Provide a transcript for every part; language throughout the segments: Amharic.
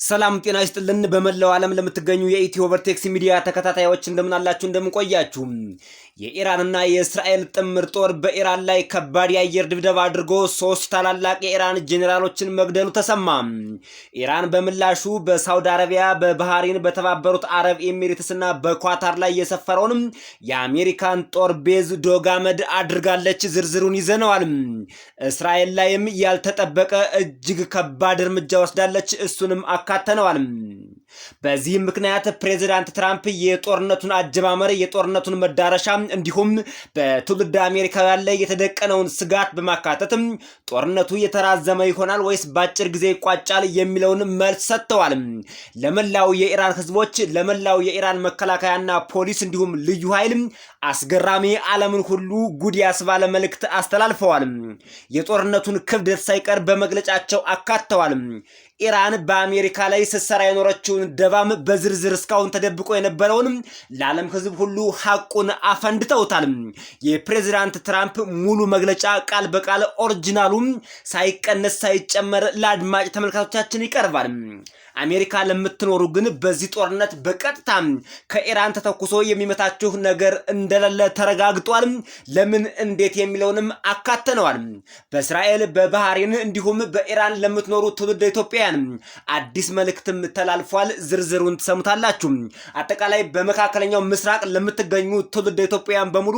ሰላም ጤና ይስጥልን በመላው ዓለም ለምትገኙ የኢትዮ ቨርቴክስ ሚዲያ ተከታታዮች እንደምን አላችሁ እንደምን ቆያችሁ የኢራንና የእስራኤል ጥምር ጦር በኢራን ላይ ከባድ የአየር ድብደባ አድርጎ 3 ታላላቅ የኢራን ጄኔራሎችን መግደሉ ተሰማ ኢራን በምላሹ በሳውዲ አረቢያ በባህሪን በተባበሩት አረብ ኤሚሬትስና በኳታር ላይ የሰፈረውን የአሜሪካን ጦር ቤዝ ዶጋመድ አድርጋለች ዝርዝሩን ይዘነዋል እስራኤል ላይም ያልተጠበቀ እጅግ ከባድ እርምጃ ወስዳለች እሱንም አካተነዋል በዚህ ምክንያት ፕሬዝዳንት ትራምፕ የጦርነቱን አጀማመር የጦርነቱን መዳረሻ እንዲሁም በትውልድ አሜሪካውያን ላይ የተደቀነውን ስጋት በማካተት ጦርነቱ የተራዘመ ይሆናል ወይስ ባጭር ጊዜ ይቋጫል የሚለውን መልስ ሰጥተዋል ለመላው የኢራን ህዝቦች ለመላው የኢራን መከላከያና ፖሊስ እንዲሁም ልዩ ኃይል አስገራሚ ዓለምን ሁሉ ጉድ ያስባለ መልእክት አስተላልፈዋል የጦርነቱን ክብደት ሳይቀር በመግለጫቸው አካተዋል ኢራን በአሜሪካ ላይ ስትሰራ የኖረችውን ደባም በዝርዝር እስካሁን ተደብቆ የነበረውን ለዓለም ህዝብ ሁሉ ሐቁን አፈንድተውታል የፕሬዝዳንት ትራምፕ ሙሉ መግለጫ ቃል በቃል ኦሪጂናሉ ሳይቀነስ ሳይጨመር ለአድማጭ ተመልካቾቻችን ይቀርባል አሜሪካ ለምትኖሩ ግን በዚህ ጦርነት በቀጥታ ከኢራን ተተኩሶ የሚመታችሁ ነገር እንደሌለ ተረጋግጧል ለምን እንዴት የሚለውንም አካተነዋል በእስራኤል በባህሪን እንዲሁም በኢራን ለምትኖሩ ትውልደ ኢትዮጵያውያን አዲስ መልእክትም ተላልፏል ዝርዝሩን ተሰሙታላችሁ አጠቃላይ በመካከለኛው ምስራቅ ለምትገኙ ትውልደ ኢትዮጵያውያን በሙሉ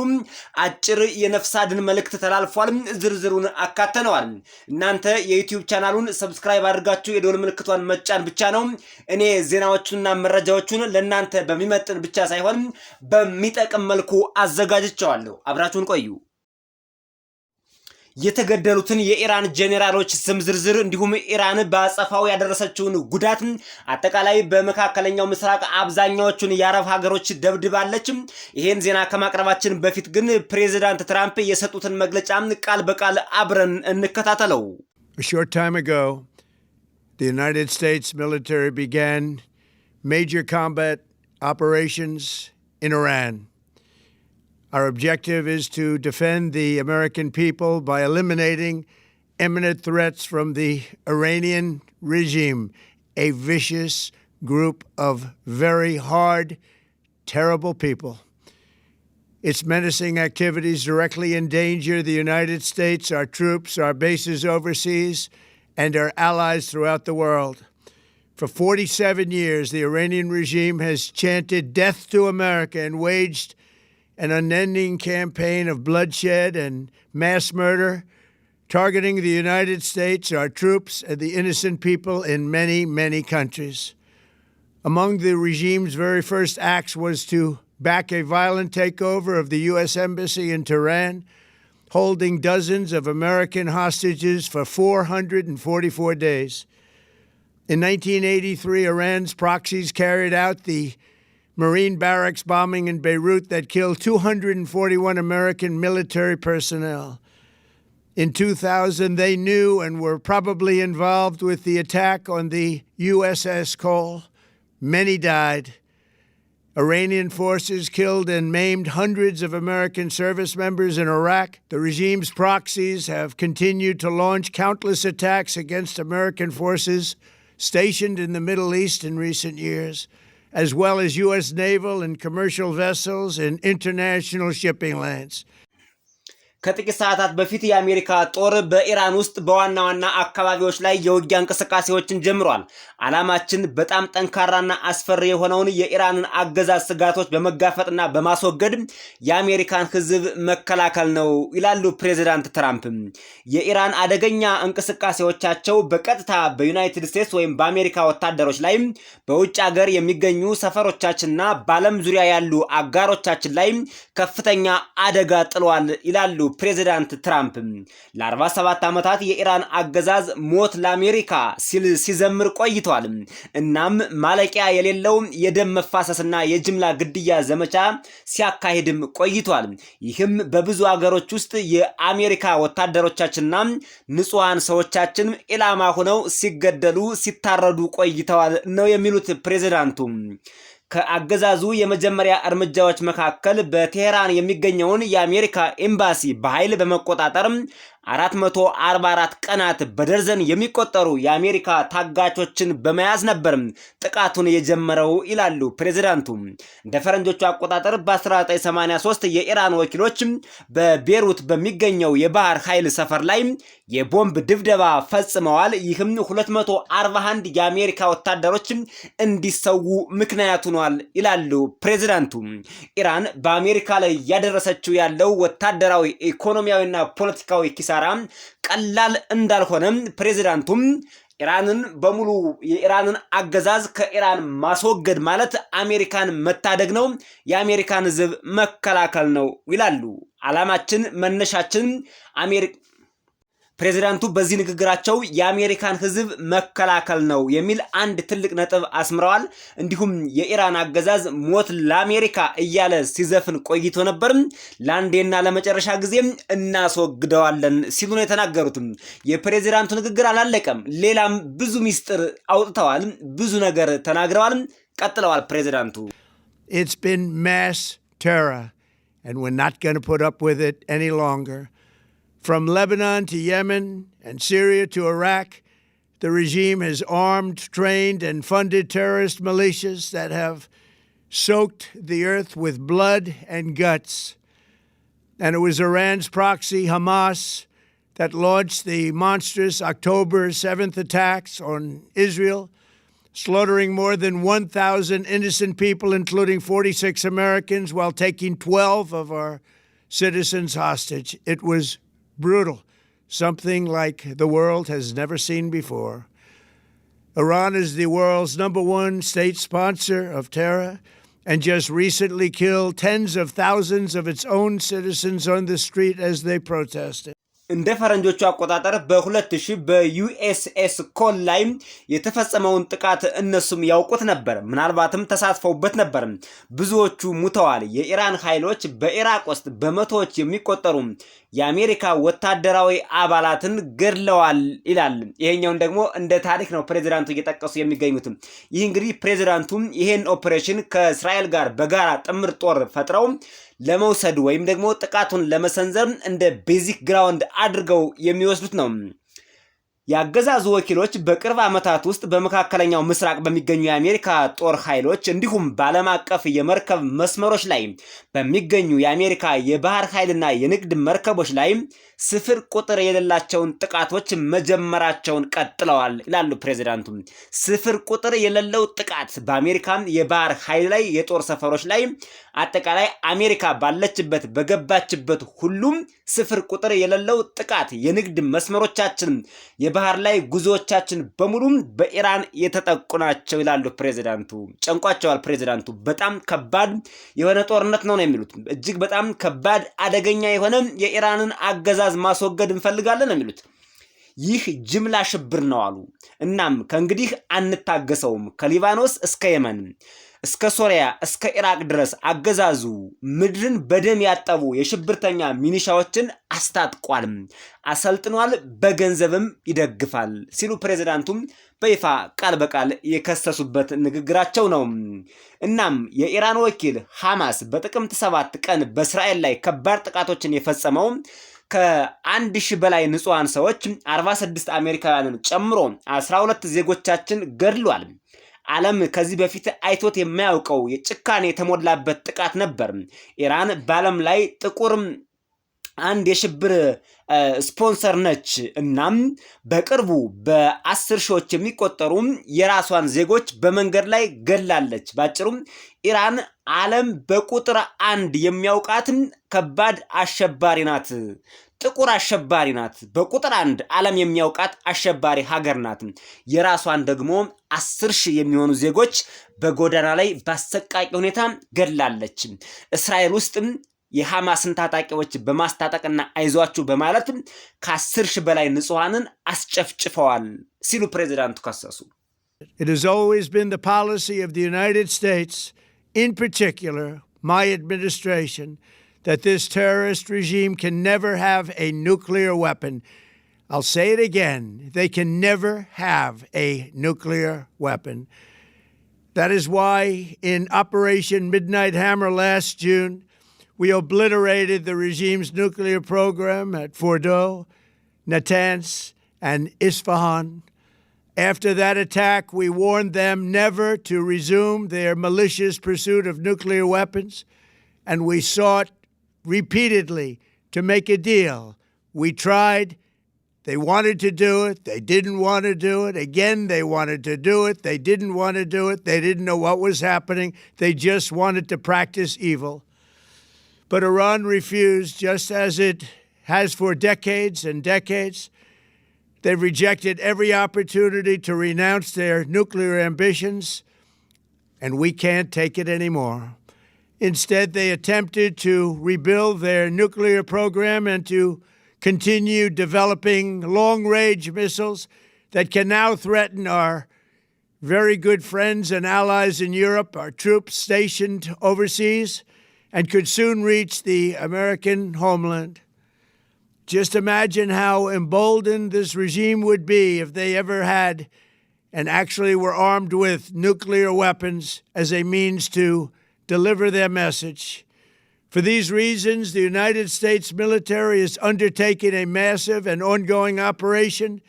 አጭር የነፍስ አድን መልእክት ተላልፏል ዝርዝሩን አካተነዋል እናንተ የዩቲዩብ ቻናሉን ሰብስክራይብ አድርጋችሁ የደወል ምልክቷን መጫን ብቻ ነው እኔ ዜናዎቹንና መረጃዎቹን ለእናንተ በሚመጥን ብቻ ሳይሆን በሚጠቅም መልኩ አዘጋጅቻለሁ አብራችሁን ቆዩ የተገደሉትን የኢራን ጄኔራሎች ስም ዝርዝር እንዲሁም ኢራን በአጸፋው ያደረሰችውን ጉዳት አጠቃላይ በመካከለኛው ምስራቅ አብዛኛዎቹን የአረብ ሀገሮች ደብድባለች ይሄን ዜና ከማቅረባችን በፊት ግን ፕሬዝዳንት ትራምፕ የሰጡትን መግለጫ ቃል በቃል አብረን እንከታተለው A short time ago, the United States military began major combat operations in Iran. Our objective is to defend the American people by eliminating imminent threats from the Iranian regime, a vicious group of very hard, terrible people. Its menacing activities directly endanger the United States, our troops, our bases overseas, and our allies throughout the world. For 47 years, the Iranian regime has chanted death to America and waged an unending campaign of bloodshed and mass murder, targeting the United States, our troops, and the innocent people in many, many countries. Among the regime's very first acts was to back a violent takeover of the U.S. Embassy in Tehran, holding dozens of American hostages for 444 days. In 1983, Iran's proxies carried out the Marine barracks bombing in Beirut that killed 241 American military personnel. In 2000, they knew and were probably involved with the attack on the USS Cole. Many died. Iranian forces killed and maimed hundreds of American service members in Iraq. The regime's proxies have continued to launch countless attacks against American forces stationed in the Middle East in recent years, as well as U.S. naval and commercial vessels in international shipping lanes. ከጥቂት ሰዓታት በፊት የአሜሪካ ጦር በኢራን ውስጥ በዋና ዋና አካባቢዎች ላይ የውጊያ እንቅስቃሴዎችን ጀምሯል ዓላማችን በጣም ጠንካራና አስፈሪ የሆነውን የኢራንን አገዛዝ ስጋቶች በመጋፈጥና በማስወገድ የአሜሪካን ህዝብ መከላከል ነው ይላሉ ፕሬዝዳንት ትራምፕ የኢራን አደገኛ እንቅስቃሴዎቻቸው በቀጥታ በዩናይትድ ስቴትስ ወይም በአሜሪካ ወታደሮች ላይ በውጭ ሀገር የሚገኙ ሰፈሮቻችንና በዓለም ዙሪያ ያሉ አጋሮቻችን ላይ ከፍተኛ አደጋ ጥሏል ይላሉ ፕሬዝዳንት ትራምፕ ለ47 ዓመታት የኢራን አገዛዝ ሞት ለአሜሪካ ሲዘምር ቆይቷል እናም ማለቂያ የሌለው የደም መፋሰስና የጅምላ ግድያ ዘመቻ ሲያካሂድም ቆይቷል ይህም በብዙ ሀገሮች ውስጥ የአሜሪካ ወታደሮቻችንና ንጹሃን ሰዎቻችን ኢላማ ሆነው ሲገደሉ ሲታረዱ ቆይተዋል ነው የሚሉት ፕሬዝዳንቱ ከአገዛዙ የመጀመሪያ እርምጃዎች መካከል በቴህራን የሚገኘውን የአሜሪካ ኤምባሲ በኃይል በመቆጣጠር 444 ቀናት በደርዘን የሚቆጠሩ የአሜሪካ ታጋቾችን በመያዝ ነበር ጥቃቱን የጀመረው ይላሉ ፕሬዝዳንቱ። እንደ ፈረንጆቹ አቆጣጠር በ1983 የኢራን ወኪሎች በቤሩት በሚገኘው የባህር ኃይል ሰፈር ላይ የቦምብ ድብደባ ፈጽመዋል። ይህም 241 የአሜሪካ ወታደሮች እንዲሰዉ ምክንያት ሆኗል ይላሉ ፕሬዝዳንቱ። ኢራን በአሜሪካ ላይ ያደረሰችው ያለው ወታደራዊ፣ ኢኮኖሚያዊና ፖለቲካዊ ኪሳራ ቀላል እንዳልሆነ ፕሬዝዳንቱም ኢራንን በሙሉ የኢራንን አገዛዝ ከኢራን ማስወገድ ማለት አሜሪካን መታደግ ነው፣ የአሜሪካን ሕዝብ መከላከል ነው ይላሉ። ዓላማችን መነሻችን ፕሬዝዳንቱ በዚህ ንግግራቸው የአሜሪካን ሕዝብ መከላከል ነው የሚል አንድ ትልቅ ነጥብ አስምረዋል። እንዲሁም የኢራን አገዛዝ ሞት ለአሜሪካ እያለ ሲዘፍን ቆይቶ ነበር። ለአንዴና ለመጨረሻ ጊዜ እናስወግደዋለን ሲሉ ነው የተናገሩት። የፕሬዝዳንቱ ንግግር አላለቀም። ሌላም ብዙ ሚስጥር አውጥተዋል፣ ብዙ ነገር ተናግረዋል። ቀጥለዋል ፕሬዝዳንቱ። It's been mass terror and we're not going to put up with it any longer. From Lebanon to Yemen and Syria to Iraq, the regime has armed, trained, and funded terrorist militias that have soaked the earth with blood and guts. And it was Iran's proxy, Hamas, that launched the monstrous October 7th attacks on Israel, slaughtering more than 1,000 innocent people, including 46 Americans, while taking 12 of our citizens hostage. It was brutal, something like the world has never seen before. Iran is the world's #1 state sponsor of terror and just recently killed tens of thousands of its own citizens on the street as they protested. እንደ ፈረንጆቹ አቆጣጠር በ2000 በዩኤስኤስ ኮል ላይ የተፈጸመውን ጥቃት እነሱም ያውቁት ነበር፣ ምናልባትም ተሳትፈውበት ነበር። ብዙዎቹ ሙተዋል። የኢራን ኃይሎች በኢራቅ ውስጥ በመቶዎች የሚቆጠሩ የአሜሪካ ወታደራዊ አባላትን ገድለዋል ይላል። ይሄኛውን ደግሞ እንደ ታሪክ ነው ፕሬዝዳንቱ እየጠቀሱ የሚገኙት። ይህ እንግዲህ ፕሬዝዳንቱ ይሄን ኦፕሬሽን ከእስራኤል ጋር በጋራ ጥምር ጦር ፈጥረው ለመውሰድ ወይም ደግሞ ጥቃቱን ለመሰንዘር እንደ ቤዚክ ግራውንድ አድርገው የሚወስዱት ነው። የአገዛዙ ወኪሎች በቅርብ ዓመታት ውስጥ በመካከለኛው ምስራቅ በሚገኙ የአሜሪካ ጦር ኃይሎች እንዲሁም በዓለም አቀፍ የመርከብ መስመሮች ላይ በሚገኙ የአሜሪካ የባህር ኃይልና የንግድ መርከቦች ላይ ስፍር ቁጥር የሌላቸውን ጥቃቶች መጀመራቸውን ቀጥለዋል ይላሉ ፕሬዝዳንቱ። ስፍር ቁጥር የሌለው ጥቃት በአሜሪካ የባህር ኃይል ላይ፣ የጦር ሰፈሮች ላይ፣ አጠቃላይ አሜሪካ ባለችበት በገባችበት ሁሉም ስፍር ቁጥር የሌለው ጥቃት፣ የንግድ መስመሮቻችን፣ የባህር ላይ ጉዞዎቻችን በሙሉ በኢራን የተጠቁ ናቸው ይላሉ ፕሬዝዳንቱ። ጨንቋቸዋል ፕሬዝዳንቱ። በጣም ከባድ የሆነ ጦርነት ነው የሚሉት። እጅግ በጣም ከባድ አደገኛ የሆነ የኢራንን አገዛዝ ማስወገድ እንፈልጋለን የሚሉት። ይህ ጅምላ ሽብር ነው አሉ። እናም ከእንግዲህ አንታገሰውም። ከሊባኖስ እስከ የመን እስከ ሶሪያ እስከ ኢራቅ ድረስ አገዛዙ ምድርን በደም ያጠቡ የሽብርተኛ ሚኒሻዎችን አስታጥቋል፣ አሰልጥኗል፣ በገንዘብም ይደግፋል ሲሉ ፕሬዝዳንቱም በይፋ ቃል በቃል የከሰሱበት ንግግራቸው ነው። እናም የኢራን ወኪል ሐማስ በጥቅምት 7 ቀን በእስራኤል ላይ ከባድ ጥቃቶችን የፈጸመው ከ1000 በላይ ንጹሃን ሰዎች 46 አሜሪካውያንን ጨምሮ 12 ዜጎቻችን ገድሏል። ዓለም ከዚህ በፊት አይቶት የማያውቀው የጭካኔ የተሞላበት ጥቃት ነበር። ኢራን በዓለም ላይ ጥቁር አንድ የሽብር ስፖንሰር ነች። እናም በቅርቡ በ10 ሺዎች የሚቆጠሩ የራሷን ዜጎች በመንገድ ላይ ገላለች። ባጭሩ ኢራን ዓለም በቁጥር 1 የሚያውቃት ከባድ አሸባሪ ናት። ጥቁር አሸባሪ ናት። በቁጥር 1 ዓለም የሚያውቃት አሸባሪ ሀገር ናት። የራሷን ደግሞ 10,000 የሚሆኑ ዜጎች በጎዳና ላይ በአሰቃቂ ሁኔታ ገድላለች። እስራኤል ውስጥም የሐማስን ታጣቂዎች በማስታጠቅና አይዟችሁ በማለት ከ10,000 በላይ ንጹሃንን አስጨፍጭፈዋል ሲሉ ፕሬዝዳንቱ ከሰሱ። It has always been the policy of the United States, in particular my administration, that this terrorist regime can never have a nuclear weapon. I'll say it again. They can never have a nuclear weapon. That is why in Operation Midnight Hammer last June, we obliterated the regime's nuclear program at Fordow Natanz, and Isfahan. After that attack, we warned them never to resume their malicious pursuit of nuclear weapons, and we sought repeatedly to make a deal. We tried. They wanted to do it. They didn't want to do it. Again, they wanted to do it. They didn't want to do it. They didn't know what was happening. They just wanted to practice evil. But Iran refused, just as it has for decades and decades. They've rejected every opportunity to renounce their nuclear ambitions, and we can't take it anymore. Instead, they attempted to rebuild their nuclear program and to continue developing long-range missiles that can now threaten our very good friends and allies in Europe, our troops stationed overseas, and could soon reach the American homeland. Just imagine how emboldened this regime would be if they ever had and actually were armed with nuclear weapons as a means to deliver their message. For these reasons, the United States military is undertaking a massive and ongoing operation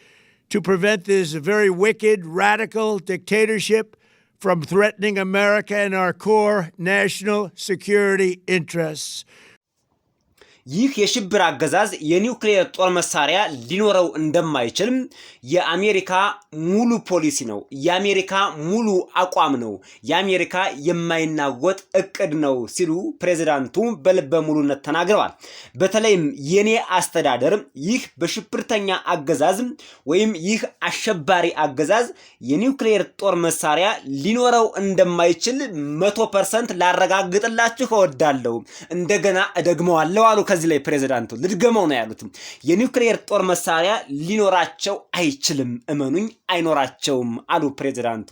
to prevent this very wicked, radical dictatorship from threatening America and our core national security interests. ይህ የሽብር አገዛዝ የኒውክሌር ጦር መሳሪያ ሊኖረው እንደማይችል የአሜሪካ ሙሉ ፖሊሲ ነው። የአሜሪካ ሙሉ አቋም ነው። የአሜሪካ የማይናወጥ እቅድ ነው ሲሉ ፕሬዝዳንቱ በልበ ሙሉነት ተናግረዋል። በተለይም የኔ አስተዳደር ይህ በሽብርተኛ አገዛዝ ወይም ይህ አሸባሪ አገዛዝ የኒውክሌር ጦር መሳሪያ ሊኖረው እንደማይችል 100% ላረጋግጥላችሁ እወዳለሁ። እንደገና እደግመዋለሁ አሉ። ከዚህ ላይ ፕሬዝዳንቱ ልድገመው ነው ያሉት። የኒውክሌር ጦር መሳሪያ ሊኖራቸው አይችልም፣ እመኑኝ አይኖራቸውም አሉ ፕሬዝዳንቱ።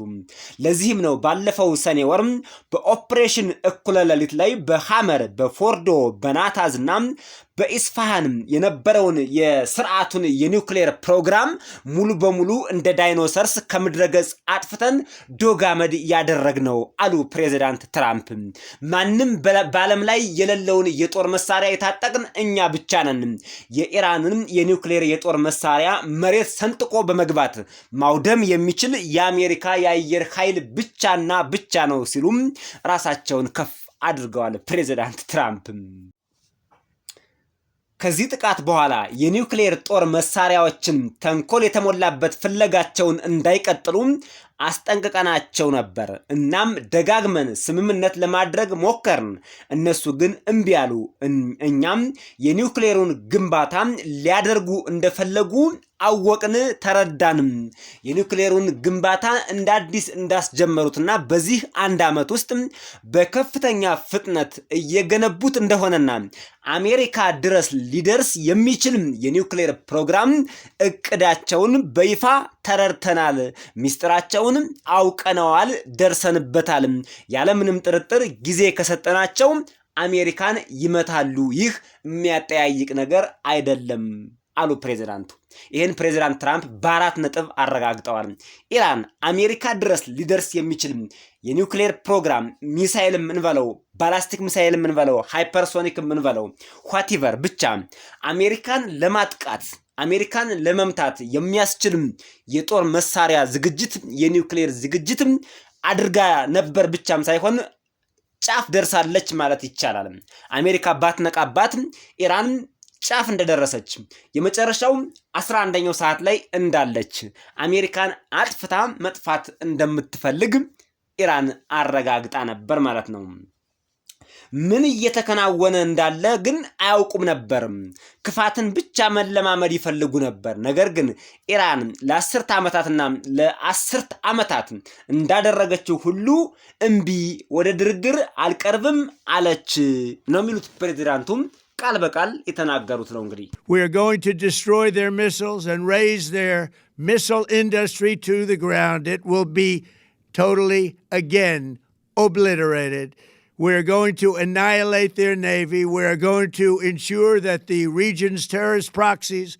ለዚህም ነው ባለፈው ሰኔ ወር በኦፕሬሽን እኩለ ሌሊት ላይ በሐመር፣ በፎርዶ፣ በናታዝና በኢስፋሃን የነበረውን የስርዓቱን የኒውክሌር ፕሮግራም ሙሉ በሙሉ እንደ ዳይኖሰርስ ከምድረገጽ አጥፍተን ዶጋመድ ያደረግነው አሉ ፕሬዝዳንት ትራምፕ። ማንም በዓለም ላይ የሌለውን የጦር መሳሪያ የታጠቅን እኛ ብቻ ነን። የኢራንን የኒውክሌር የጦር መሳሪያ መሬት ሰንጥቆ በመግባት ማውደም የሚችል የአሜሪካ የአየር ኃይል ብቻና ብቻ ነው ሲሉም ራሳቸውን ከፍ አድርገዋል ፕሬዝዳንት ትራምፕ። ከዚህ ጥቃት በኋላ የኒውክሌር ጦር መሳሪያዎችን ተንኮል የተሞላበት ፍለጋቸውን እንዳይቀጥሉ አስጠንቅቀናቸው ነበር። እናም ደጋግመን ስምምነት ለማድረግ ሞከርን። እነሱ ግን እምቢ አሉ። እኛም የኒውክሌሩን ግንባታ ሊያደርጉ እንደፈለጉ አወቅን፣ ተረዳንም። የኒውክሌሩን ግንባታ እንደ አዲስ እንዳስጀመሩትና በዚህ አንድ ዓመት ውስጥ በከፍተኛ ፍጥነት እየገነቡት እንደሆነና አሜሪካ ድረስ ሊደርስ የሚችል የኒውክሌር ፕሮግራም እቅዳቸውን በይፋ ተረድተናል፣ ሚስጥራቸውን አውቀነዋል፣ ደርሰንበታል። ያለምንም ጥርጥር ጊዜ ከሰጠናቸው አሜሪካን ይመታሉ። ይህ የሚያጠያይቅ ነገር አይደለም አሉ ፕሬዝዳንቱ። ይህን ፕሬዝዳንት ትራምፕ በአራት ነጥብ አረጋግጠዋል። ኢራን አሜሪካ ድረስ ሊደርስ የሚችል የኒውክሌር ፕሮግራም ሚሳኤል ምንበለው፣ ባላስቲክ ሚሳኤል ምንበለው፣ ሃይፐርሶኒክ ምንበለው ኋቲቨር ብቻ አሜሪካን ለማጥቃት አሜሪካን ለመምታት የሚያስችል የጦር መሳሪያ ዝግጅት፣ የኒውክሌር ዝግጅት አድርጋ ነበር ብቻም ሳይሆን ጫፍ ደርሳለች ማለት ይቻላል። አሜሪካ ባትነቃባት ኢራን ጫፍ እንደደረሰች የመጨረሻው 11ኛው ሰዓት ላይ እንዳለች አሜሪካን አጥፍታ መጥፋት እንደምትፈልግ ኢራን አረጋግጣ ነበር ማለት ነው። ምን እየተከናወነ እንዳለ ግን አያውቁም ነበር። ክፋትን ብቻ መለማመድ ይፈልጉ ነበር። ነገር ግን ኢራን ለ10 ዓመታትና ለ10 ዓመታት እንዳደረገችው ሁሉ እምቢ፣ ወደ ድርድር አልቀርብም አለች ነው የሚሉት ፕሬዝዳንቱም ቃል በቃል የተናገሩት ነው። እንግዲህ We are going to destroy their missiles and raise their missile industry to the ground. It will be totally, again, obliterated. We are going to annihilate their navy. We are going to ensure that the region's terrorist proxies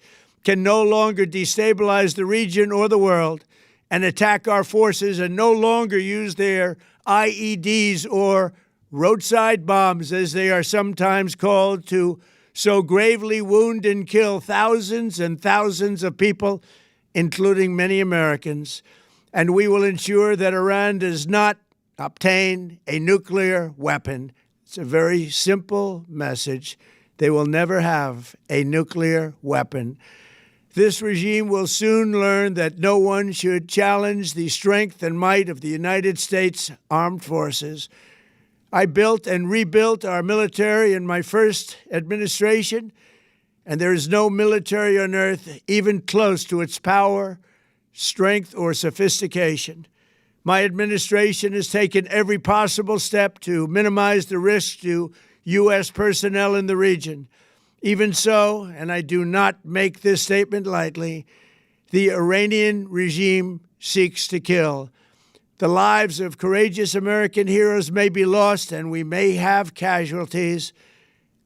can no longer destabilize the region or the world and attack our forces and no longer use their IEDs or roadside bombs, as they are sometimes called, to so gravely wound and kill thousands and thousands of people, including many Americans. And we will ensure that Iran does not obtain a nuclear weapon. It's a very simple message. They will never have a nuclear weapon. This regime will soon learn that no one should challenge the strength and might of the United States Armed Forces. I built and rebuilt our military in my first administration, and there is no military on earth even close to its power, strength, or sophistication. My administration has taken every possible step to minimize the risk to U.S. personnel in the region. Even so, and I do not make this statement lightly, the Iranian regime seeks to kill. The lives of courageous American heroes may be lost, and we may have casualties.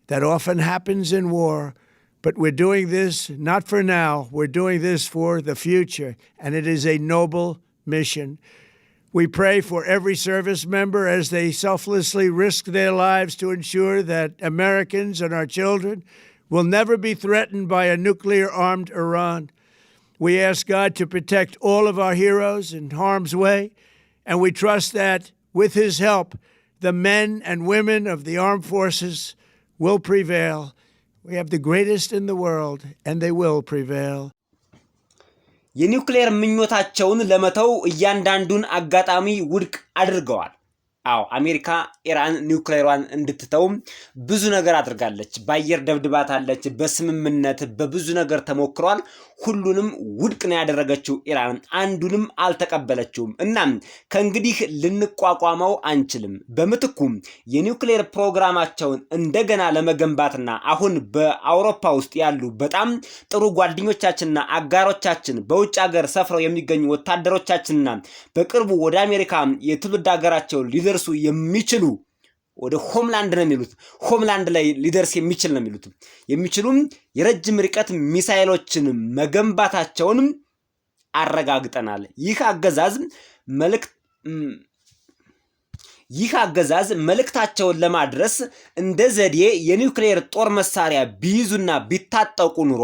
That often happens in war. But we're doing this not for now. We're doing this for the future, and it is a noble mission. We pray for every service member as they selflessly risk their lives to ensure that Americans and our children will never be threatened by a nuclear-armed Iran. We ask God to protect all of our heroes in harm's way, and we trust that, with His help, the men and women of the armed forces will prevail. We have the greatest in the world, and they will prevail. የኒውክሌር ምኞታቸውን ለመተው እያንዳንዱን አጋጣሚ ውድቅ አድርገዋል። አዎ አሜሪካ ኢራን ኒውክሌሯን እንድትተው ብዙ ነገር አድርጋለች። በአየር ደብድባታለች፣ በስምምነት በብዙ ነገር ተሞክሯል። ሁሉንም ውድቅ ነው ያደረገችው ኢራን፣ አንዱንም አልተቀበለችውም። እናም ከእንግዲህ ልንቋቋመው አንችልም። በምትኩ የኒውክሌር ፕሮግራማቸውን እንደገና ለመገንባትና አሁን በአውሮፓ ውስጥ ያሉ በጣም ጥሩ ጓደኞቻችንና አጋሮቻችን በውጭ ሀገር ሰፍረው የሚገኙ ወታደሮቻችንና በቅርቡ ወደ አሜሪካ የትውልድ ሀገራቸው ሊደርሱ የሚችሉ ወደ ሆምላንድ ነው የሚሉት ሆምላንድ ላይ ሊደርስ የሚችል ነው የሚሉት የሚችሉም የረጅም ርቀት ሚሳኤሎችን መገንባታቸውን አረጋግጠናል። ይህ አገዛዝ መልእክታቸውን ለማድረስ እንደ ዘዴ የኒውክሌር ጦር መሳሪያ ቢይዙና ቢታጠቁ ኑሮ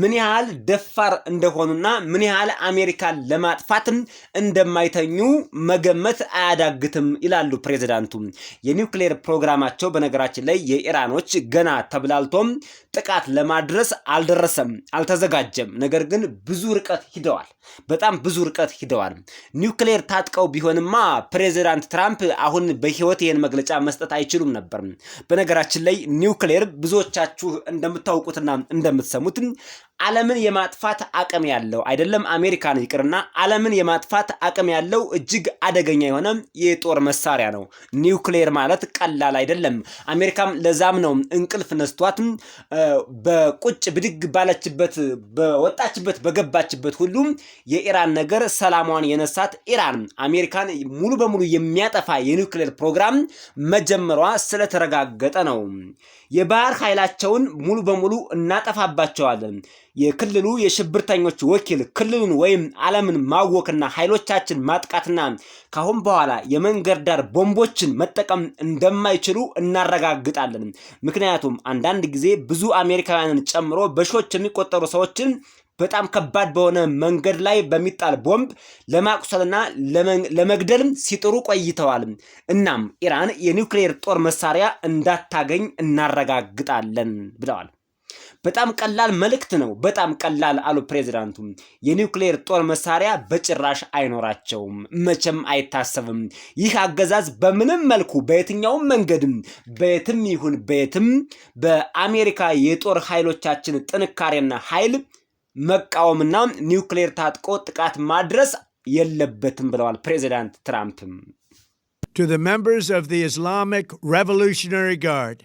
ምን ያህል ደፋር እንደሆኑና ምን ያህል አሜሪካን ለማጥፋት እንደማይተኙ መገመት አያዳግትም ይላሉ ፕሬዝዳንቱ። የኒውክሌር ፕሮግራማቸው በነገራችን ላይ የኢራኖች ገና ተብላልቶም ጥቃት ለማድረስ አልተዘጋጀም። ነገር ግን ብዙ ርቀት ሂደዋል። በጣም ብዙ ርቀት ሂደዋል። ኒውክሌር ታጥቀው ቢሆንማ ፕሬዝዳንት ትራምፕ አሁን በህይወት ይሄን መግለጫ መስጠት አይችሉም ነበር። በነገራችን ላይ ኒውክሌር ብዙዎቻችሁ እንደምታውቁትና እንደምትሰሙት ዓለምን የማጥፋት አቅም ያለው አይደለም አሜሪካን ይቅርና ዓለምን የማጥፋት አቅም ያለው እጅግ አደገኛ የሆነ የጦር መሳሪያ ነው። ኒውክሌር ማለት ቀላል አይደለም። አሜሪካም ለዛም ነው እንቅልፍ ነስቷት በቁጭ ብድግ ባለችበት በወጣችበት በገባችበት ሁሉ የኢራን ነገር ሰላሟን የነሳት ኢራን አሜሪካን ሙሉ በሙሉ የሚያጠፋ የኒውክሌር ፕሮግራም መጀመሯ ስለተረጋገጠ ነው። የባህር ኃይላቸውን ሙሉ በሙሉ እናጠፋባቸዋለን። የክልሉ የሽብርተኞች ወኪል ክልሉን ወይም ዓለምን ማወክና ኃይሎቻችን ማጥቃትና ካሁን በኋላ የመንገድ ዳር ቦምቦችን መጠቀም እንደማይችሉ እናረጋግጣለን። ምክንያቱም አንዳንድ ጊዜ ብዙ አሜሪካውያንን ጨምሮ በሺዎች የሚቆጠሩ ሰዎችን በጣም ከባድ በሆነ መንገድ ላይ በሚጣል ቦምብ ለማቁሰልና ለመግደል ሲጥሩ ቆይተዋል። እናም ኢራን የኒውክሌር ጦር መሳሪያ እንዳታገኝ እናረጋግጣለን ብለዋል። በጣም ቀላል መልእክት ነው። በጣም ቀላል አሉ ፕሬዝዳንቱ። የኒውክሌር ጦር መሳሪያ በጭራሽ አይኖራቸውም፣ መቼም አይታሰብም። ይህ አገዛዝ በምንም መልኩ በየትኛውም መንገድም በየትም ይሁን በየትም በአሜሪካ የጦር ኃይሎቻችን ጥንካሬና ኃይል መቃወምና ኒውክሌር ታጥቆ ጥቃት ማድረስ የለበትም ብለዋል ፕሬዝዳንት ትራምፕ። To the members of the Islamic Revolutionary Guard,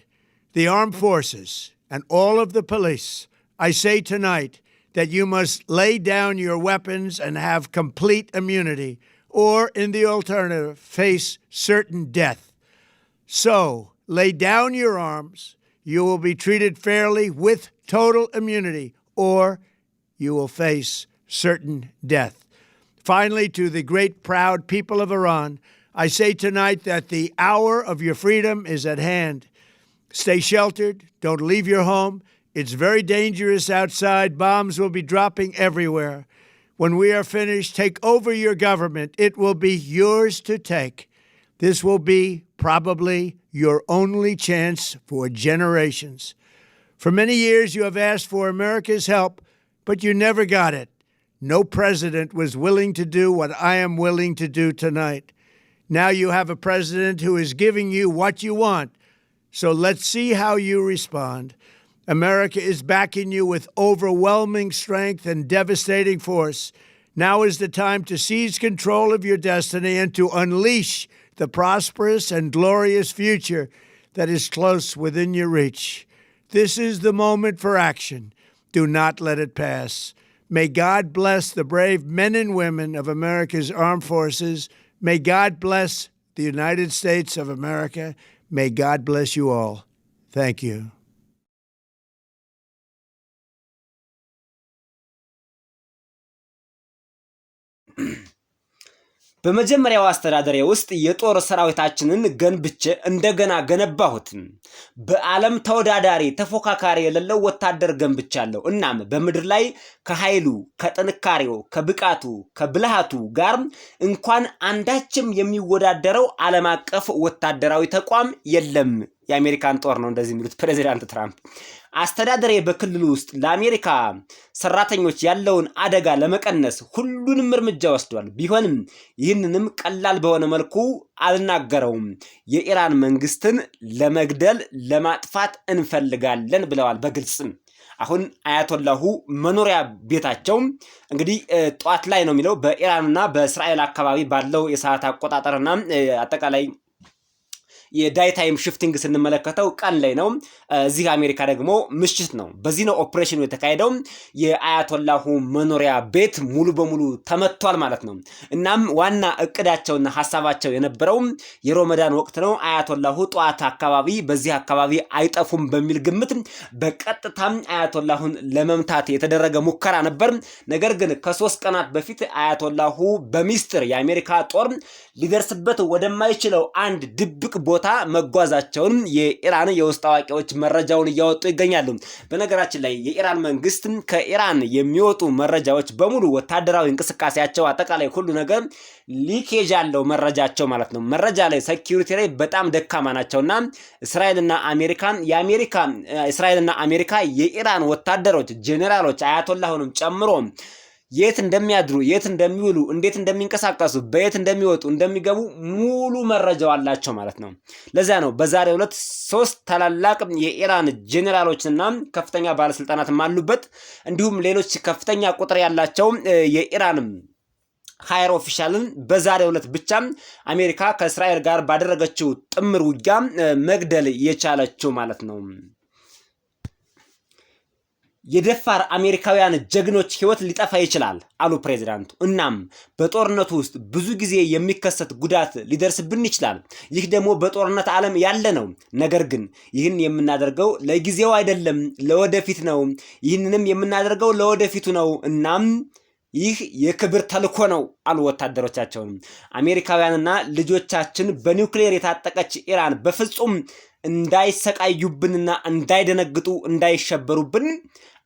the armed forces, and all of the police, I say tonight that you must lay down your weapons and have complete immunity, or in the alternative, face certain death. So, lay down your arms, you will be treated fairly with total immunity, or you will face certain death. Finally, to the great proud people of Iran, I say tonight that the hour of your freedom is at hand. Stay sheltered. Don't leave your home. It's very dangerous outside. Bombs will be dropping everywhere. When we are finished, take over your government. It will be yours to take. This will be probably your only chance for generations. For many years, you have asked for America's help, but you never got it. No president was willing to do what I am willing to do tonight. Now you have a president who is giving you what you want. So let's see how you respond. America is backing you with overwhelming strength and devastating force. Now is the time to seize control of your destiny and to unleash the prosperous and glorious future that is close within your reach. This is the moment for action. Do not let it pass. May God bless the brave men and women of America's armed forces. May God bless the United States of America. May God bless you all. Thank you. በመጀመሪያው አስተዳደሬ ውስጥ የጦር ሰራዊታችንን ገንብቼ እንደገና ገነባሁት። በዓለም ተወዳዳሪ ተፎካካሪ የሌለው ወታደር ገንብቻለሁ። እናም በምድር ላይ ከኃይሉ፣ ከጥንካሬው፣ ከብቃቱ፣ ከብልሃቱ ጋር እንኳን አንዳችም የሚወዳደረው ዓለም አቀፍ ወታደራዊ ተቋም የለም። የአሜሪካን ጦር ነው እንደዚህ የሚሉት ፕሬዚዳንት ትራምፕ። አስተዳደሬ በክልሉ ውስጥ ለአሜሪካ ሰራተኞች ያለውን አደጋ ለመቀነስ ሁሉንም እርምጃ ወስዷል። ቢሆንም ይህንንም ቀላል በሆነ መልኩ አልናገረውም። የኢራን መንግስትን ለመግደል ለማጥፋት እንፈልጋለን ብለዋል በግልጽ። አሁን አያቶላሁ መኖሪያ ቤታቸው እንግዲህ ጧት ላይ ነው የሚለው በኢራንና በእስራኤል አካባቢ ባለው የሰዓት አቆጣጠርና አጠቃላይ የዳይ ታይም ሽፍቲንግ ስንመለከተው ቀን ላይ ነው። እዚህ አሜሪካ ደግሞ ምሽት ነው። በዚህ ነው ኦፕሬሽኑ የተካሄደው። የአያቶላሁ መኖሪያ ቤት ሙሉ በሙሉ ተመቷል ማለት ነው። እናም ዋና እቅዳቸውና ሐሳባቸው የነበረው የሮመዳን ወቅት ነው። አያቶላሁ ጧት አካባቢ በዚህ አካባቢ አይጠፉም በሚል ግምት በቀጥታ አያቶላሁን ለመምታት የተደረገ ሙከራ ነበር። ነገር ግን ከ3 ቀናት በፊት አያቶላሁ በሚስጥር የአሜሪካ ጦር ሊደርስበት ወደማይችለው አንድ ድብቅ ቦታ መጓዛቸውን የኢራን የውስጥ አዋቂዎች መረጃውን እያወጡ ይገኛሉ። በነገራችን ላይ የኢራን መንግስት ከኢራን የሚወጡ መረጃዎች በሙሉ ወታደራዊ እንቅስቃሴያቸው አጠቃላይ ሁሉ ነገር ሊኬጅ ያለው መረጃቸው ማለት ነው። መረጃ ላይ ሴኩሪቲ ላይ በጣም ደካማ ናቸውና እስራኤልና አሜሪካ የኢራን ወታደሮች ጄኔራሎች አያቶላሁንም ጨምሮ የት እንደሚያድሩ የት እንደሚውሉ እንዴት እንደሚንቀሳቀሱ በየት እንደሚወጡ እንደሚገቡ ሙሉ መረጃው አላቸው ማለት ነው። ለዛ ነው በዛሬው ዕለት 3 ታላላቅ የኢራን ጄኔራሎችና ከፍተኛ ባለስልጣናት አሉበት። እንዲሁም ሌሎች ከፍተኛ ቁጥር ያላቸው የኢራን ሃየር ኦፊሻልን በዛሬው ዕለት ብቻ አሜሪካ ከእስራኤል ጋር ባደረገችው ጥምር ውጊያ መግደል የቻለችው ማለት ነው። የደፋር አሜሪካውያን ጀግኖች ህይወት ሊጠፋ ይችላል አሉ ፕሬዝዳንቱ። እናም በጦርነቱ ውስጥ ብዙ ጊዜ የሚከሰት ጉዳት ሊደርስብን ይችላል። ይህ ደግሞ በጦርነት ዓለም ያለ ነው። ነገር ግን ይህን የምናደርገው ለጊዜው አይደለም፣ ለወደፊት ነው። ይህንንም የምናደርገው ለወደፊቱ ነው። እናም ይህ የክብር ተልኮ ነው አሉ ወታደሮቻቸውን። አሜሪካውያንና ልጆቻችን በኒውክሌር የታጠቀች ኢራን በፍጹም እንዳይሰቃዩብንና እንዳይደነግጡ እንዳይሸበሩብን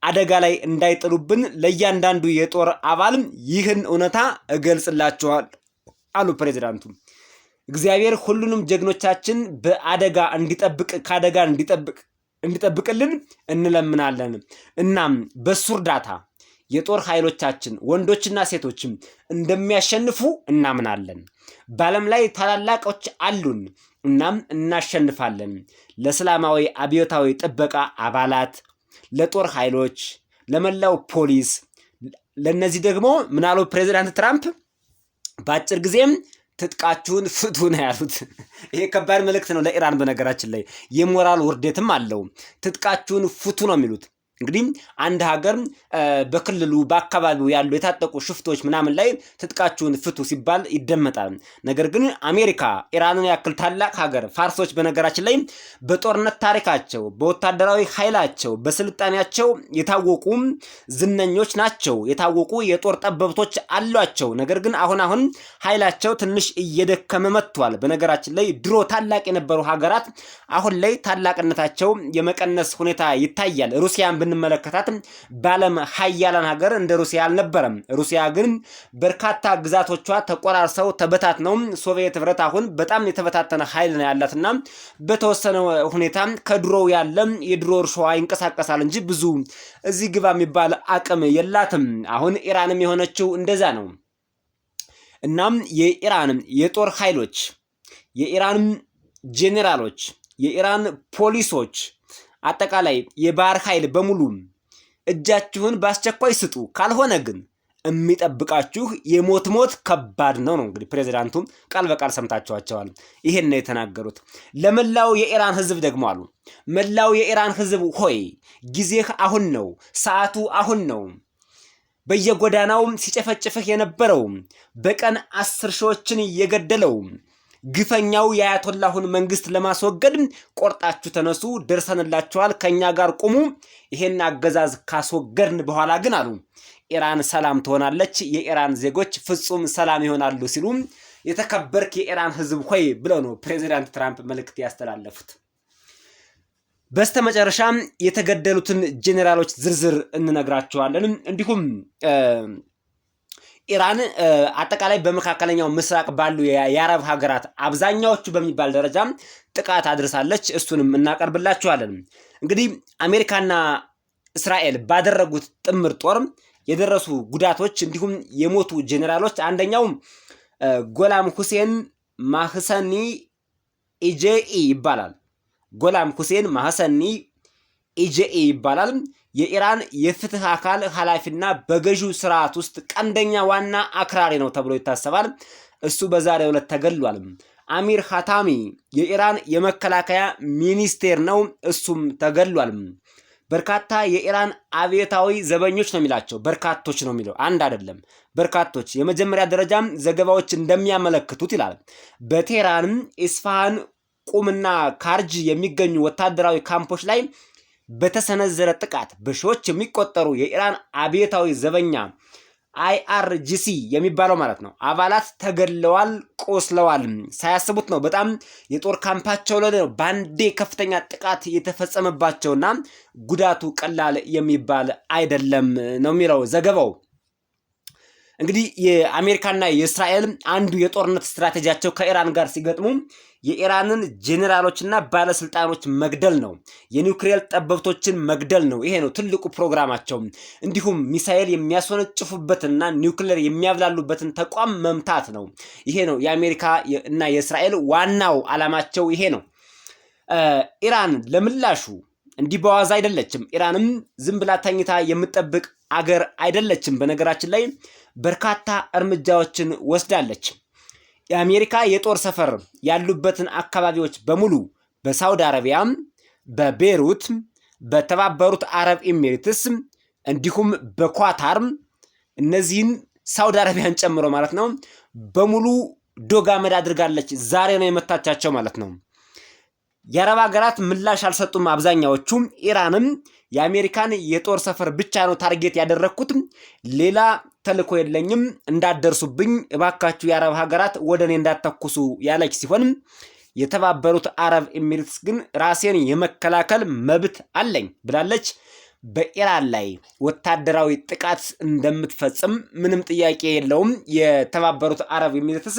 አደጋ ላይ እንዳይጥሉብን ለእያንዳንዱ የጦር አባል ይህን እውነታ እገልጽላችኋል አሉ ፕሬዝዳንቱ። እግዚአብሔር ሁሉንም ጀግኖቻችን በአደጋ እንዲጠብቅ ከአደጋ እንዲጠብቅልን እንለምናለን። እናም በሱ እርዳታ የጦር ኃይሎቻችን ወንዶችና ሴቶችም እንደሚያሸንፉ እናምናለን። በዓለም ላይ ታላላቆች አሉን። እናም እናሸንፋለን። ለሰላማዊ አብዮታዊ ጥበቃ አባላት፣ ለጦር ኃይሎች፣ ለመላው ፖሊስ፣ ለነዚህ ደግሞ ምናሉ ፕሬዝዳንት ትራምፕ በአጭር ጊዜም ትጥቃችሁን ፍቱ ነው ያሉት። ይሄ ከባድ መልእክት ነው ለኢራን። በነገራችን ላይ የሞራል ውርደትም አለው። ትጥቃችሁን ፍቱ ነው የሚሉት። እንግዲህ አንድ ሀገር በክልሉ በአካባቢው ያሉ የታጠቁ ሽፍቶች ምናምን ላይ ትጥቃችሁን ፍቱ ሲባል ይደመጣል። ነገር ግን አሜሪካ ኢራንን ያክል ታላቅ ሀገር፣ ፋርሶች በነገራችን ላይ በጦርነት ታሪካቸው፣ በወታደራዊ ኃይላቸው፣ በስልጣኔያቸው የታወቁ ዝነኞች ናቸው። የታወቁ የጦር ጠበብቶች አሏቸው። ነገር ግን አሁን ኃይላቸው ትንሽ እየደከመ መጥቷል። በነገራችን ላይ ድሮ ታላቅ የነበሩ ሀገራት አሁን ላይ ታላቅነታቸው የመቀነስ ሁኔታ ይታያል። ሩሲያን ብንመለከታት በዓለም ሀያላን ሀገር እንደ ሩሲያ አልነበረም። ሩሲያ ግን በርካታ ግዛቶቿ ተቆራርሰው ተበታትነው፣ ሶቪየት ህብረት አሁን በጣም የተበታተነ ኃይል ነው ያላትና በተወሰነ ሁኔታ ከድሮው ያለ የድሮ እርሻዋ ይንቀሳቀሳል እንጂ ብዙ እዚህ ግባ የሚባል አቅም የላትም። አሁን ኢራንም የሆነችው እንደዛ ነው። እናም የኢራን የጦር ኃይሎች፣ የኢራን ጄኔራሎች፣ የኢራን ፖሊሶች፣ አጠቃላይ የባህር ኃይል በሙሉ እጃችሁን በአስቸኳይ ስጡ፣ ካልሆነ ግን የሚጠብቃችሁ የሞት ከባድ ነው። እንግዲህ ፕሬዚዳንቱ ቃል በቃል ሰምታችኋቸዋል። ይሄን ነው የተናገሩት። ለመላው የኢራን ህዝብ ደግሞ አሉ፣ መላው የኢራን ህዝብ ሆይ ጊዜህ አሁን ነው፣ ሰዓቱ አሁን ነው። በየጎዳናው ሲጨፈጭፍህ የነበረው በቀን 10 ሺዎችን የገደለው ግፈኛው የአያቶላሁን መንግስት ለማስወገድ ቆርጣችሁ ተነሱ፣ ደርሰንላችኋል፣ ከኛ ጋር ቁሙ። ይሄን አገዛዝ ካስወገድን በኋላ ግን አሉ ኢራን ሰላም ትሆናለች፣ የኢራን ዜጎች ፍጹም ሰላም ይሆናሉ ሲሉ የተከበርክ የኢራን ህዝብ ሆይ ብለው ነው ፕሬዚዳንት ትራምፕ መልእክት ያስተላለፉት። በስተመጨረሻም የተገደሉትን ጄኔራሎች ዝርዝር እንነግራቸዋለን። እንዲሁም ኢራን አጠቃላይ በመካከለኛው ምስራቅ ባሉ የአረብ ሀገራት አብዛኛዎቹ በሚባል ደረጃ ጥቃት አድርሳለች። እሱንም እናቀርብላችኋለን። እንግዲህ አሜሪካና እስራኤል ባደረጉት ጥምር ጦር የደረሱ ጉዳቶች እንዲሁም የሞቱ ጄኔራሎች፣ አንደኛው ጎላም ሁሴን ማህሰኒ ኢጄኢ ይባላል። ጎላም ሁሴን ማህሰኒ ኢጄኢ ይባላል። የኢራን የፍትህ አካል ኃላፊና በገዢው ስርዓት ውስጥ ቀንደኛ ዋና አክራሪ ነው ተብሎ ይታሰባል። እሱ በዛሬው ዕለት ተገድሏል። አሚር ኻታሚ የኢራን የመከላከያ ሚኒስቴር ነው፣ እሱም ተገድሏል። በርካታ የኢራን አብዮታዊ ዘበኞች ነው የሚላቸው፣ በርካቶች ነው የሚለው፣ አንድ አይደለም በርካቶች። የመጀመሪያ ደረጃም ዘገባዎች እንደሚያመለክቱት ይላል በቴህራን፣ ኢስፋሃን፣ ቁምና ካርጅ የሚገኙ ወታደራዊ ካምፖች ላይ በተሰነዘረ ጥቃት በሺዎች የሚቆጠሩ የኢራን አብዮታዊ ዘበኛ IRGC የሚባለው ማለት ነው አባላት ተገድለዋል፣ ቆስለዋል። ሳያስቡት ነው በጣም የጦር ካምፓቸው ላይ ነው ባንዴ ከፍተኛ ጥቃት የተፈጸመባቸውና ጉዳቱ ቀላል የሚባል አይደለም ነው የሚለው ዘገባው። እንግዲህ የአሜሪካና የእስራኤል አንዱ የጦርነት ስትራቴጂያቸው ከኢራን ጋር ሲገጥሙ የኢራንን ጄኔራሎችና ባለስልጣኖች መግደል ነው። የኒውክሌር ጠበብቶችን መግደል ነው። ይሄ ነው ትልቁ ፕሮግራማቸው። እንዲሁም ሚሳኤል የሚያስወነጭፉበትና ኒውክሌር የሚያብላሉበትን ተቋም መምታት ነው። ይሄ ነው የአሜሪካ እና የእስራኤል ዋናው ዓላማቸው ይሄ ነው። ኢራን ለምላሹ እንዲህ በዋዛ አይደለችም። ኢራንም ዝም ብላ ተኝታ የምትጠብቅ አገር አይደለችም። በነገራችን ላይ በርካታ እርምጃዎችን ወስዳለች። የአሜሪካ የጦር ሰፈር ያሉበትን አካባቢዎች በሙሉ በሳውዲ አረቢያ፣ በቤሩት፣ በተባበሩት አረብ ኤሚሬትስ እንዲሁም በኳታር እነዚህን ሳውዲ አረቢያን ጨምሮ ማለት ነው በሙሉ ዶጋመድ አድርጋለች። ዛሬ ነው የመታቻቸው ማለት ነው። የአረብ ሀገራት ምላሽ አልሰጡም አብዛኛዎቹ። ኢራንም የአሜሪካን የጦር ሰፈር ብቻ ነው ታርጌት ያደረኩት፣ ሌላ ተልኮ የለኝም፣ እንዳደርሱብኝ እባካችሁ የአረብ ሀገራት ወደ እኔ እንዳተኩሱ ያለች ሲሆን የተባበሩት አረብ ኤሚሬትስ ግን ራሴን የመከላከል መብት አለኝ ብላለች። በኢራን ላይ ወታደራዊ ጥቃት እንደምትፈጽም ምንም ጥያቄ የለውም። የተባበሩት አረብ ኤሚሬትስ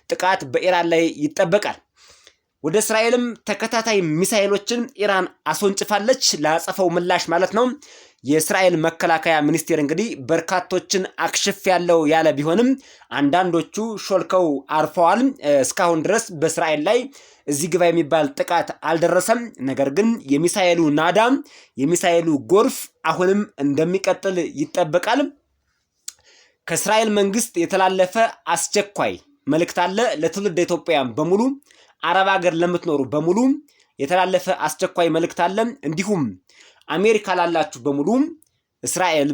ጥቃት በኢራን ላይ ይጠበቃል። ወደ እስራኤልም ተከታታይ ሚሳኤሎችን ኢራን አስወንጭፋለች፣ ለአጸፋው ምላሽ ማለት ነው። የእስራኤል መከላከያ ሚኒስቴር እንግዲህ በርካቶችን አክሽፍ ያለው ያለ ቢሆንም አንዳንዶቹ ሾልከው አርፈዋል። እስካሁን ድረስ በእስራኤል ላይ እዚህ ግባ የሚባል ጥቃት አልደረሰም። ነገር ግን የሚሳኤሉ ናዳ፣ የሚሳኤሉ ጎርፍ አሁንም እንደሚቀጥል ይጠበቃል። ከእስራኤል መንግስት የተላለፈ አስቸኳይ መልእክት አለ ለትውልድ ኢትዮጵያውያን በሙሉ፣ አረብ ሀገር ለምትኖሩ በሙሉ የተላለፈ አስቸኳይ መልእክት አለ። እንዲሁም አሜሪካ ላላችሁ በሙሉ እስራኤል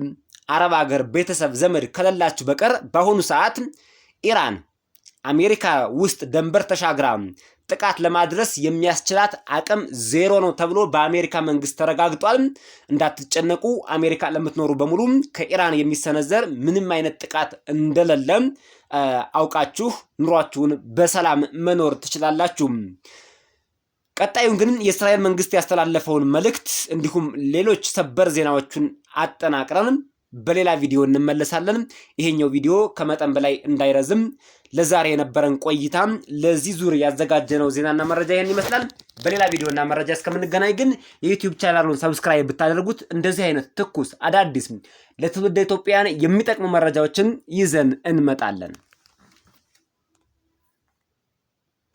አረብ ሀገር ቤተሰብ ዘመድ ከሌላችሁ በቀር በአሁኑ ሰዓት ኢራን አሜሪካ ውስጥ ደንበር ተሻግራ ጥቃት ለማድረስ የሚያስችላት አቅም ዜሮ ነው ተብሎ በአሜሪካ መንግስት ተረጋግጧል። እንዳትጨነቁ አሜሪካ ለምትኖሩ በሙሉ ከኢራን የሚሰነዘር ምንም አይነት ጥቃት እንደሌለ አውቃችሁ ኑሯችሁን በሰላም መኖር ትችላላችሁ። ቀጣዩን ግን የእስራኤል መንግስት ያስተላለፈውን መልእክት እንዲሁም ሌሎች ሰበር ዜናዎችን አጠናቅረን በሌላ ቪዲዮ እንመለሳለን። ይሄኛው ቪዲዮ ከመጠን በላይ እንዳይረዝም ለዛሬ የነበረን ቆይታ ለዚህ ዙር ያዘጋጀነው ዜናና መረጃ ይሄን ይመስላል። በሌላ ቪዲዮና መረጃ እስከምንገናኝ ግን የዩቲዩብ ቻናሉን ሰብስክራይብ ብታደርጉት እንደዚህ አይነት ትኩስ አዳዲስ ለትውልደ ኢትዮጵያውያን የሚጠቅሙ መረጃዎችን ይዘን እንመጣለን።